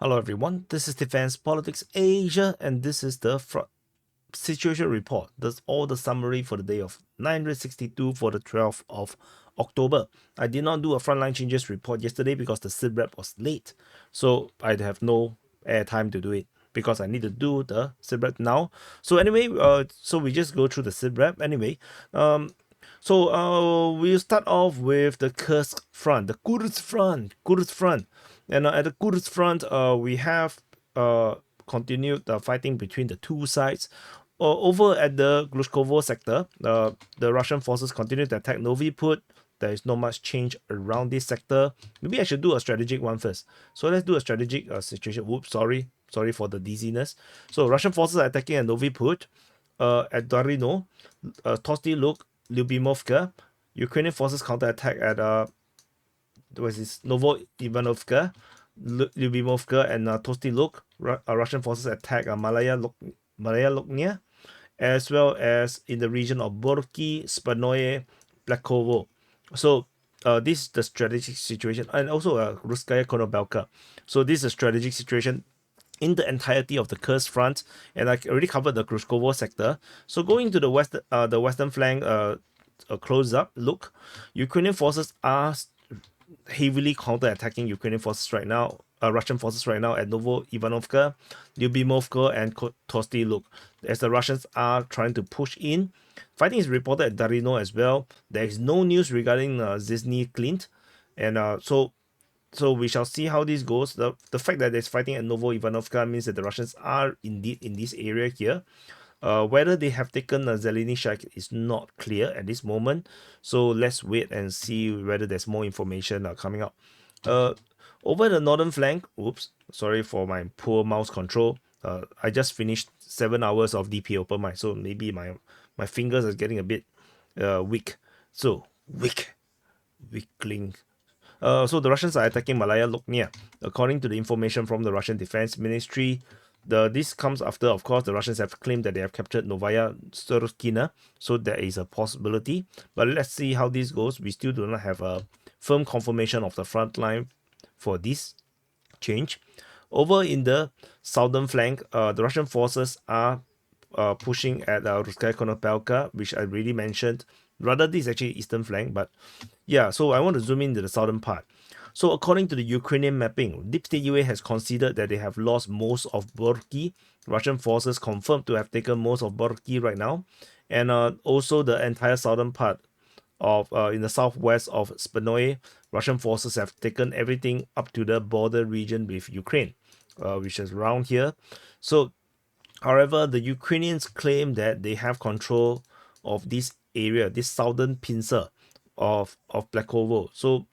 Hello everyone, this is Defense Politics Asia and this is the situation report. That's all the summary for the day of 962 for the 12th of October. I did not do a frontline changes report yesterday because the SITREP was late. So I have no air time to do it because I need to do the SITREP now. So anyway, so we just go through the SITREP anyway. We'll start off with the Kursk front, the Kursk front. And at the Kursk front, we have continued the fighting between the two sides. Over at the Glushkovo sector, the Russian forces continue to attack Novi Put. There is not much change around this sector. Maybe I should do a strategic one first. So let's do a strategic situation. Whoops, sorry for the dizziness. So Russian forces are attacking at Novi Put, at Darino, Tosty Luk, Lyubimovka. Ukrainian forces counterattack at Novo Ivanovka, Lyubimovka, and Tosty Luk. Russian forces attack Malaya Luknia, as well as in the region of Borki, Spanoye, Blakovo. So this is the strategic situation, and also Ruskaya Konobelka. So this is a strategic situation in the entirety of the Kursk front, and I already covered the Krushkovo sector. So going to the western flank, a close up look, Ukrainian forces are heavily counter-attacking Ukrainian forces right now, Russian forces right now at Novo Ivanovka, Lyubimovka, and Tosty Luk, as the Russians are trying to push in. Fighting is reported at Darino as well. There is no news regarding Zizny Clint, and so we shall see how this goes. The fact that there's fighting at Novo Ivanovka means that the Russians are indeed in this area here. Whether they have taken Zeleny Shaik is not clear at this moment. So let's wait and see whether there's more information coming out. Over the northern flank, oops, sorry for my poor mouse control. I just finished 7 hours of DP Open Mic, so maybe my fingers are getting a bit weak. So weakling. So the Russians are attacking Malaya Luknia. According to the information from the Russian Defense Ministry, this comes after, of course, the Russians have claimed that they have captured Novaya Surkina, so there is a possibility. But let's see how this goes. We still do not have a firm confirmation of the front line for this change. Over in the southern flank, the Russian forces are pushing at Ruskaya Konopelka, which I already mentioned. Rather, this is actually eastern flank, but yeah, so I want to zoom into the southern part. So according to the Ukrainian mapping, Deep State UA has considered that they have lost most of Borki. Russian forces confirmed to have taken most of Borki right now. And also the entire southern part of in the southwest of Spanoye, Russian forces have taken everything up to the border region with Ukraine, which is around here. So, however, the Ukrainians claim that they have control of this area, this southern pincer of Blakovo. So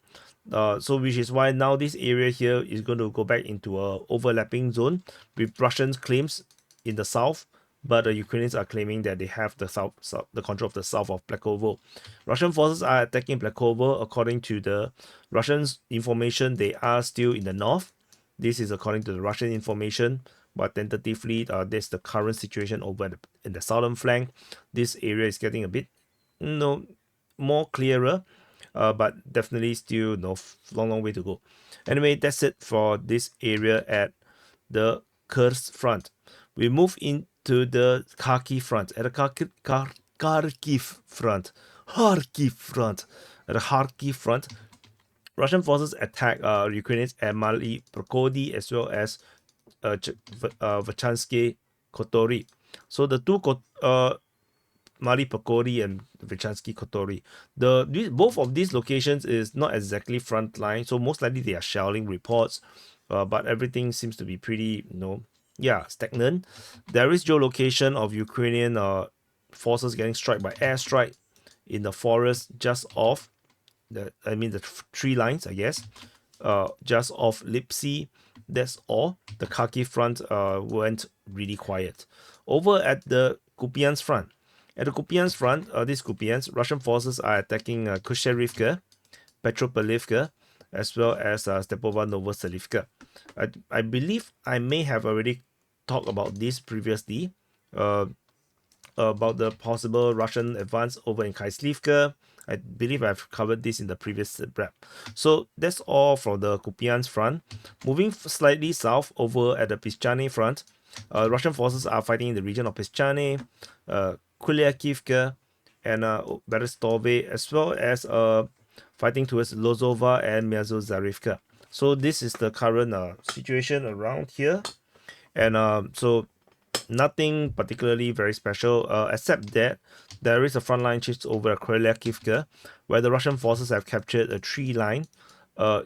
which is why now this area here is going to go back into a overlapping zone with Russian claims in the south, but the Ukrainians are claiming that they have the the control of the south of Blakovo. Russian forces are attacking Blakovo. According to the Russian information, they are still in the north. This is according to the Russian information, but tentatively, that's the current situation over in the southern flank. This area is getting a bit, more clearer, but definitely still long way to go. Anyway, that's it for this area at the Kursk front. We move into the Kharkiv front. At the Kharkiv front, at the Kharkiv front, Russian forces attack Ukrainians at Mali Prokodi as well as Vachansky Kotori. So the two Mali Pokori and Vichansky Kotori. Both of these locations is not exactly front line, so most likely they are shelling reports, but everything seems to be pretty, stagnant. There is geolocation of Ukrainian forces getting struck by airstrike in the forest just off the tree lines, I guess, just off Lipsy. That's all. The Kharkiv front went really quiet. Over at the Kupiansk front. At the Kupiansk front, Russian forces are attacking Kusherivka, Petropavlivka, as well as Stepova Novoselivka. I believe I may have already talked about this previously, about the possible Russian advance over in Kaislivka. I believe I've covered this in the previous rep. So that's all from the Kupiansk front. Moving slightly south over at the Pischane front, Russian forces are fighting in the region of Pischane, Kuliakivka, and Berestove, as well as fighting towards Lozova and Myazozarivka. So this is the current situation around here, and so nothing particularly very special, except that there is a frontline shift over Krylyakivka, where the Russian forces have captured a tree line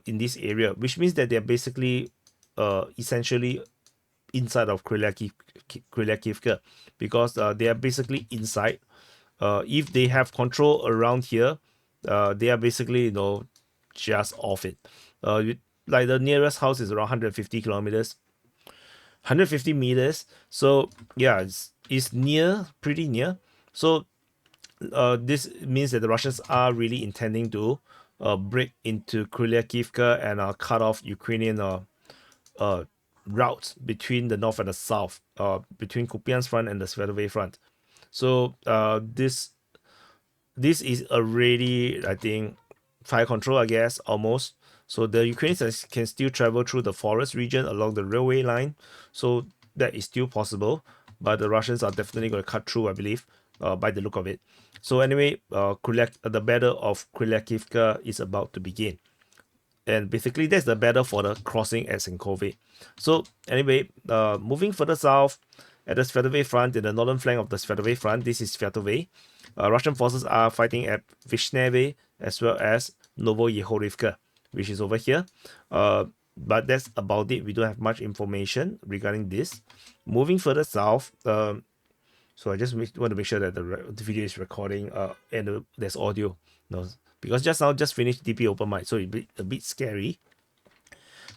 in this area, which means that they're basically essentially inside of Krylyakivka, because they are basically inside. If they have control around here, they are basically, you know, just off it. Like the nearest house is around 150 kilometers, 150 meters. So yeah, it's near, pretty near. So this means that the Russians are really intending to break into Krylyakivka and cut off Ukrainian routes between the north and the south, between Kupiansk front and the Svetove front. So this is already, I think, fire control, I guess, almost. So the Ukrainians can still travel through the forest region along the railway line. So that is still possible. But the Russians are definitely going to cut through, I believe, by the look of it. So anyway, the battle of Krylyakivka is about to begin. And basically, that's the battle for the crossing at Sinkove. So anyway, moving further south at the Svetove front, in the northern flank of the Svetove front, this is Svetove. Russian forces are fighting at Vishneve as well as Novoyehorivka, which is over here. But that's about it. We don't have much information regarding this. Moving further south, so I just want to make sure that the video is recording and there's audio. No, because just now just finished DP open mic, so it's a bit scary.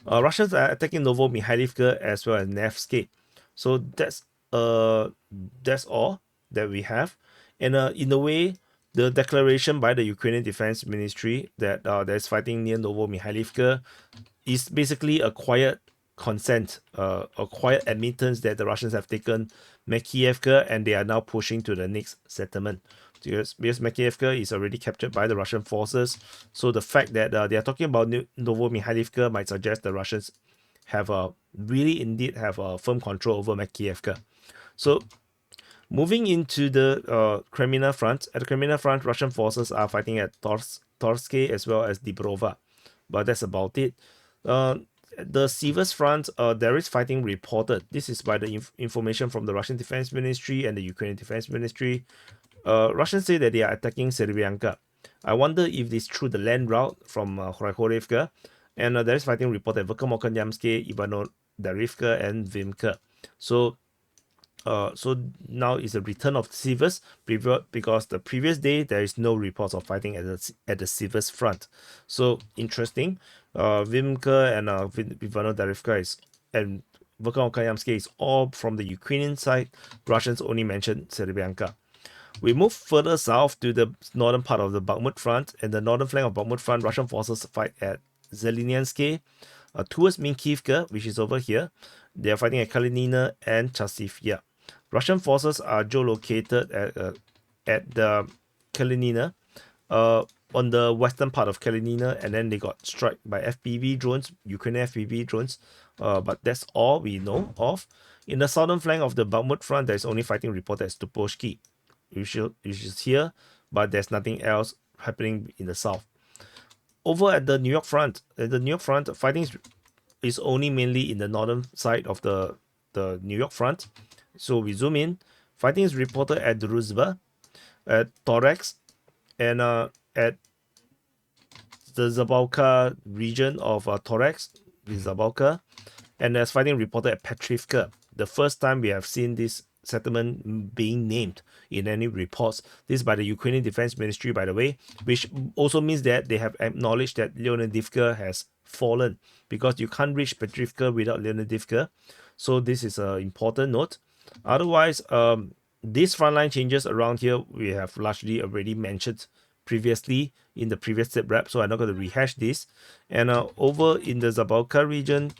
Russians are attacking Novo-Mikhailivka as well as Nevsky. So that's all that we have. And in a way, the declaration by the Ukrainian Defense Ministry that there's fighting near Novo-Mikhailivka is basically a quiet consent, a quiet admittance that the Russians have taken Makiivka and they are now pushing to the next settlement. Because Makiivka is already captured by the Russian forces. So the fact that they are talking about Novo-Mikhailivka might suggest the Russians have really indeed have a firm control over Makiivka. So moving into the Kremina front, at the Kremina front, Russian forces are fighting at Torske as well as Dibrova. But that's about it. The Sivas front, there is fighting reported. This is by the information from the Russian Defense Ministry and the Ukrainian Defense Ministry. Russians say that they are attacking Serbianka. I wonder if this through the land route from Khorivka. And there is fighting reported at Verkhamokanyamske, Ivano-Darivka, and Vimka. So now is a return of Sivas, because the previous day there is no reports of fighting at the Sivas front. So interesting. Vimka and Ivano-Darivka and Verkhamokanyamske is all from the Ukrainian side. Russians only mentioned Serbianka. We move further south to the northern part of the Bakhmut front. And the northern flank of Bakhmut front, Russian forces fight at Zelenianske, towards Minkivka, which is over here. They are fighting at Kalinina and Chasivya. Russian forces are geolocated at the Kalinina, on the western part of Kalinina, and then they got struck by FPV drones, Ukrainian FPV drones. But that's all we know of. In the southern flank of the Bakhmut front, there is only fighting reported at Stuposhki, which is here, but there's nothing else happening in the south. Over at the Niu-York front, fighting is only mainly in the northern side of the Niu-York front. So we zoom in. Fighting is reported at Druzhba, at Torex, and at the Zabalka region of Torex, Zabalka, and there's fighting reported at Petrivka. The first time we have seen this settlement being named in any reports. This is by the Ukrainian Defense Ministry, by the way, which also means that they have acknowledged that Leonidivka has fallen, because you can't reach Petrivka without Leonidivka. So this is an important note. Otherwise, these frontline changes around here we have largely already mentioned previously in the previous step rep, so I'm not going to rehash this. And over in the Zabalka region,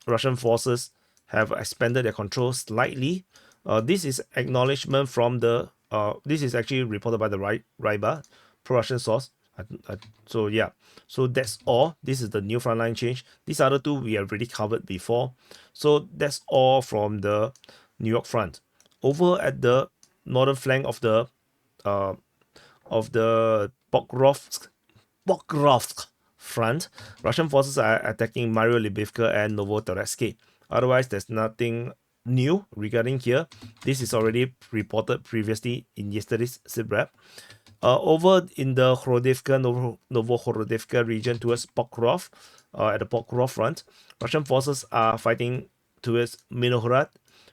Russian forces have expanded their control slightly. This is acknowledgement from the this is actually reported by the Ryba, pro-Russian source. So yeah, so that's all. This is the new frontline change. These other two we have already covered before. So that's all from the New York front. Over at the northern flank uh, of the Pokrovsk front, Russian forces are attacking Mario-Lvivka and Novotoretsky. Otherwise, there's nothing new regarding here. This is already reported previously in yesterday's SITREP. Over in the Novohorodivka region towards Pokrov, at the Pokrov front, Russian forces are fighting towards Minohrad,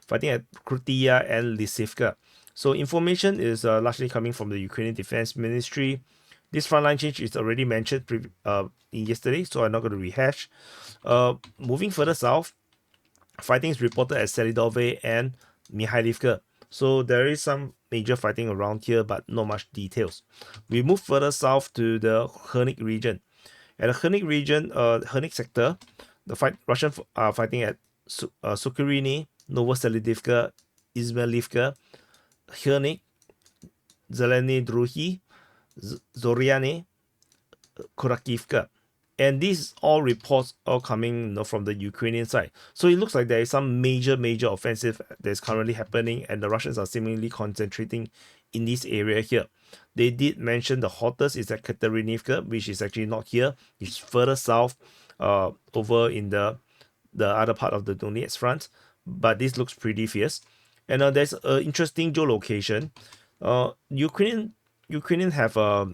fighting at Krytia and Lysivka. So information is largely coming from the Ukrainian Defense Ministry. This frontline change is already mentioned in yesterday, so I'm not going to rehash. Moving further south, fighting is reported at Selidove and Mikhailivka. So there is some major fighting around here, but not much details. We move further south to the Hernik region. At the Hernik region, Hernik sector, Russian are fighting at Sukirini, Novoselidivka, Izmailivka, Hernik, Zeleny Druhi, Zoriane, Kurakivka. And these all reports all coming from the Ukrainian side. So it looks like there is some major offensive that is currently happening, and the Russians are seemingly concentrating in this area here. They did mention the hottest is at Katerinivka, which is actually not here. It's further south, over in the other part of the Donetsk front. But this looks pretty fierce. And there's an interesting geolocation. Ukrainian have a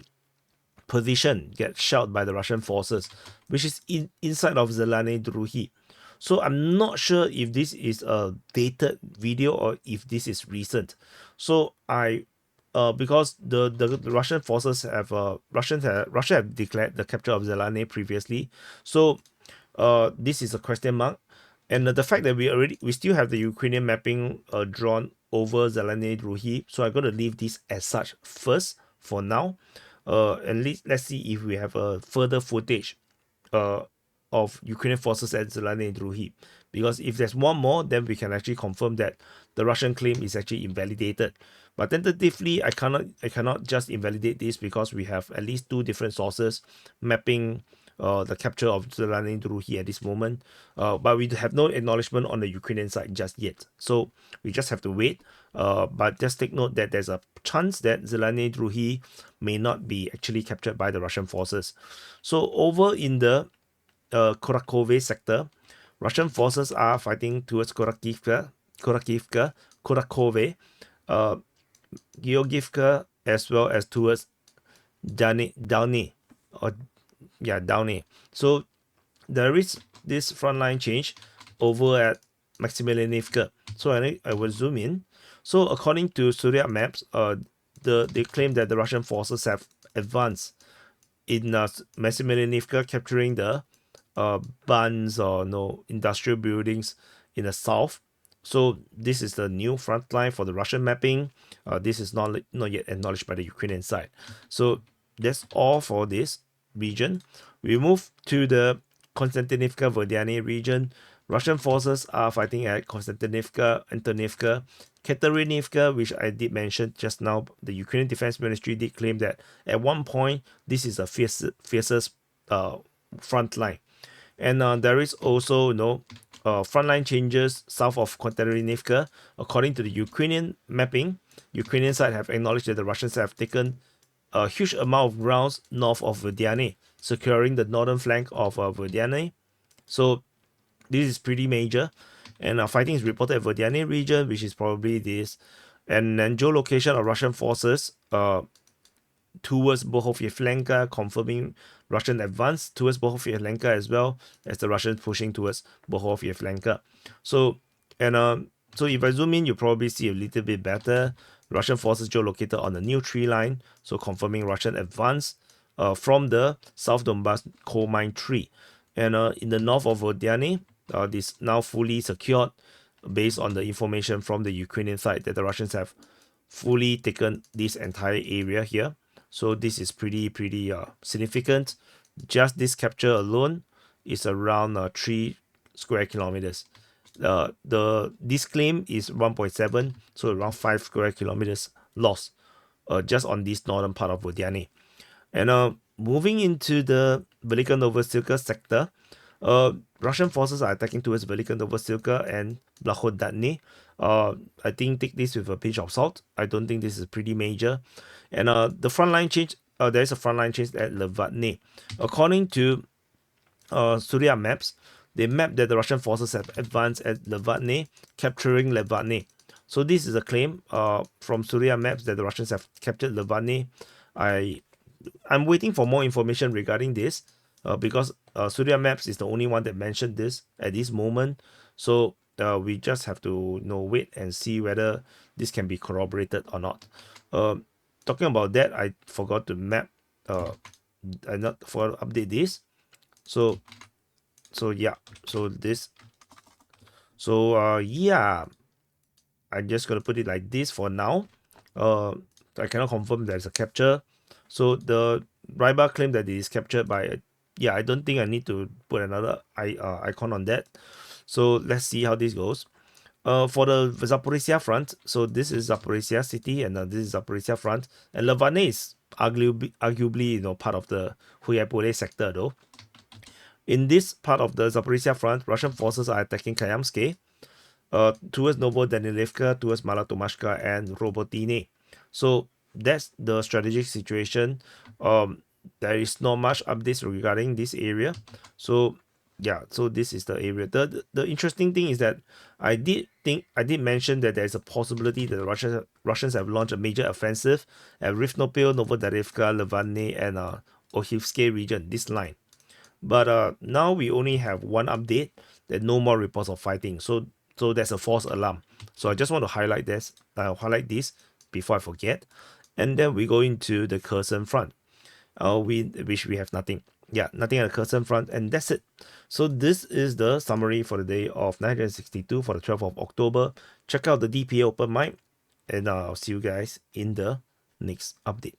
position get shelled by the Russian forces, which is inside of Zelany Druhi. So I'm not sure if this is a dated video or if this is recent. So because the Russian forces have Russia have declared the capture of Zelany previously. So this is a question mark. And the fact that we still have the Ukrainian mapping drawn over Zelany Druhi. So I'm going to leave this as such first for now. And let's see if we have a further footage of Ukrainian forces at Zelany Druhi. Because if there's one more, then we can actually confirm that the Russian claim is actually invalidated. But tentatively, I cannot just invalidate this because we have at least two different sources mapping the capture of Zelany Druhi at this moment. But we have no acknowledgement on the Ukrainian side just yet. So we just have to wait. But just take note that there's a chance that Zelany Druhi may not be actually captured by the Russian forces. So over in the Kurakove sector, Russian forces are fighting towards Kurakivka, Kurakove, Georgivka, as well as towards Downey. So there is this frontline change over at Maximilianivka. So I will zoom in. So according to Surya maps, they claim that the Russian forces have advanced in Maximilianivka, capturing the bands or industrial buildings in the south. So this is the new front line for the Russian mapping. This is not yet acknowledged by the Ukrainian side. So that's all for this region. We move to the Konstantinivka Vodyane region. Russian forces are fighting at Konstantinivka, Antonivka, Katerinivka, which I did mention just now. The Ukrainian Defense Ministry did claim that at one point this is the fiercest front line. And there is also frontline changes south of Katerinivka. According to the Ukrainian mapping, Ukrainian side have acknowledged that the Russians have taken a huge amount of grounds north of Vodyane, securing the northern flank of Vodyane. So this is pretty major. And fighting is reported at Vodyane region, which is probably this. And then geolocation of Russian forces towards Bohov-Yevlenka, confirming Russian advance towards Bohov-Yevlenka as well as the Russians pushing towards Bohov-Yevlenka. So if I zoom in, you probably see a little bit better. Russian forces geolocated on the new tree line, so confirming Russian advance from the South Donbass coal mine tree. And in the north of Vodyane, this now fully secured based on the information from the Ukrainian side that the Russians have fully taken this entire area here. So this is pretty significant. Just this capture alone is around 3 square kilometers. This claim is 1.7, so around 5 square kilometers lost just on this northern part of Vodyane. And moving into the Velika Novosilka sector, Russian forces are attacking towards Velika Novosilka and Blahoddatny. I think take this with a pinch of salt. I don't think this is pretty major. And the frontline change, there is a frontline change at Levatny. According to Surya maps, they map that the Russian forces have advanced at Levatny, capturing Levatny. So this is a claim from Surya maps that the Russians have captured Levatny. I'm waiting for more information regarding this because Surya Maps is the only one that mentioned this at this moment. So we just have to wait and see whether this can be corroborated or not. Talking about that, I forgot to map. I not forgot to update this. So yeah. So this. So yeah. I'm just gonna put it like this for now. I cannot confirm there's a capture. So the Ryba claimed that it is captured by, yeah, I don't think I need to put another icon on that. So let's see how this goes. For the Zaporizhia front, so this is Zaporizhia city and this is Zaporizhia front, and Levatny is arguably part of the Huyapole sector though. In this part of the Zaporizhia front, Russian forces are attacking Kayamsky towards Novodanilivka, towards Malatomashka and Robotine. So that's the strategic situation. There is not much updates regarding this area. So yeah, so this is the area. The interesting thing is that I did mention that there is a possibility that the Russians have launched a major offensive at Rivnopil, Novodarivka, Levatny, and Ohivsky region, this line. But now we only have one update that no more reports of fighting. So that's a false alarm. So I just want to highlight this before I forget. And then we go into the Kherson front. Which we have nothing. Yeah, nothing at the Kherson front, and that's it. So this is the summary for the day of 962 for the 12th of October. Check out the DPA open mic, and I'll see you guys in the next update.